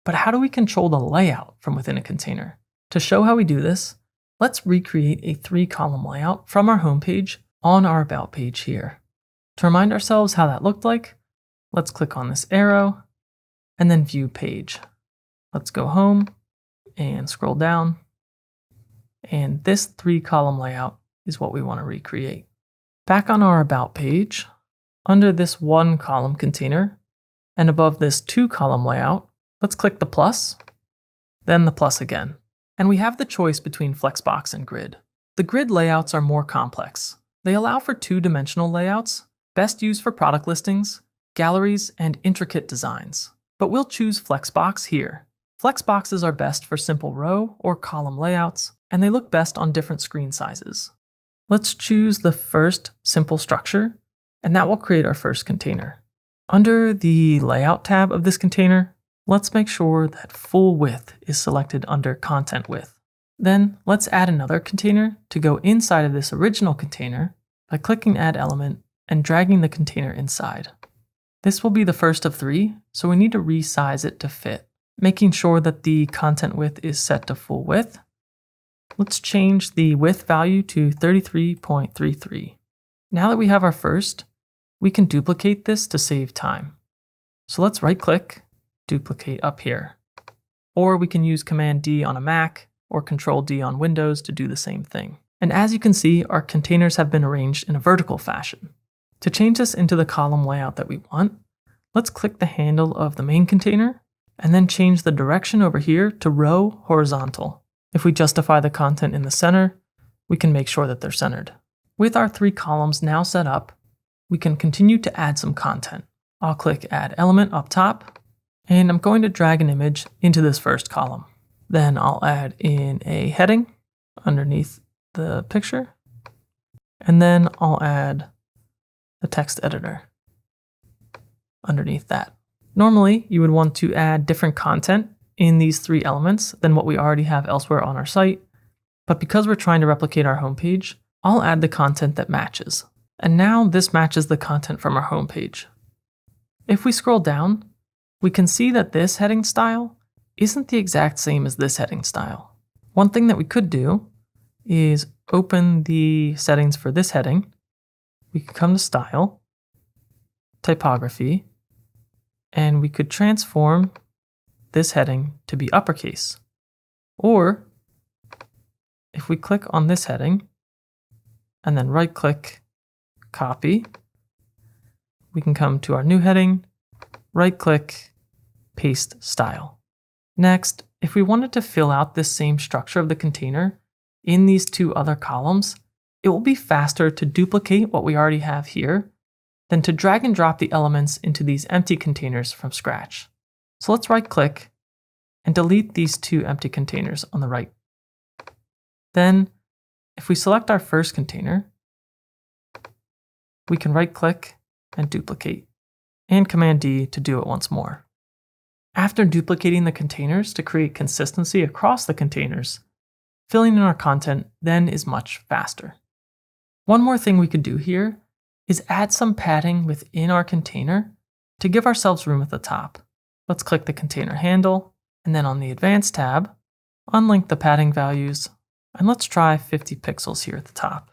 But how do we control the layout from within a container? To show how we do this, let's recreate a 3-column layout from our homepage on our About page here. To remind ourselves how that looked like, let's click on this arrow and then View Page. Let's go home and scroll down. And this 3-column layout is what we want to recreate. Back on our About page, under this 1-column container and above this 2-column layout, let's click the plus, then the plus again. And we have the choice between Flexbox and Grid. The grid layouts are more complex. They allow for 2-dimensional layouts, best used for product listings, galleries, and intricate designs. But we'll choose Flexbox here. Flexboxes are best for simple row or column layouts, and they look best on different screen sizes. Let's choose the first simple structure, and that will create our first container. Under the Layout tab of this container, let's make sure that full width is selected under Content Width. Then let's add another container to go inside of this original container by clicking Add Element and dragging the container inside. This will be the first of 3, so we need to resize it to fit, making sure that the content width is set to full width. Let's change the width value to 33.33. Now that we have our first, we can duplicate this to save time. So let's right-click, duplicate up here. Or we can use Command D on a Mac or Control D on Windows to do the same thing. And as you can see, our containers have been arranged in a vertical fashion. To change this into the column layout that we want, let's click the handle of the main container and then change the direction over here to row horizontal. If we justify the content in the center, we can make sure that they're centered. With our 3 columns now set up, we can continue to add some content. I'll click Add Element up top, and I'm going to drag an image into this first column. Then I'll add in a heading underneath the picture, and then I'll add the text editor underneath that. Normally, you would want to add different content in these 3 elements than what we already have elsewhere on our site, but because we're trying to replicate our homepage, I'll add the content that matches. And now this matches the content from our homepage. If we scroll down, we can see that this heading style isn't the exact same as this heading style. One thing that we could do is open the settings for this heading. We could come to Style, Typography, and we could transform this heading to be uppercase. Or if we click on this heading and then right-click, copy, we can come to our new heading, right-click, paste style. Next, if we wanted to fill out this same structure of the container in these 2 other columns, it will be faster to duplicate what we already have here than to drag and drop the elements into these empty containers from scratch. So let's right-click and delete these 2 empty containers on the right. Then, if we select our first container, we can right-click and duplicate, and Command D to do it once more. After duplicating the containers to create consistency across the containers, filling in our content then is much faster. One more thing we could do here is add some padding within our container to give ourselves room at the top. Let's click the container handle, and then on the Advanced tab, unlink the padding values, and let's try 50 pixels here at the top.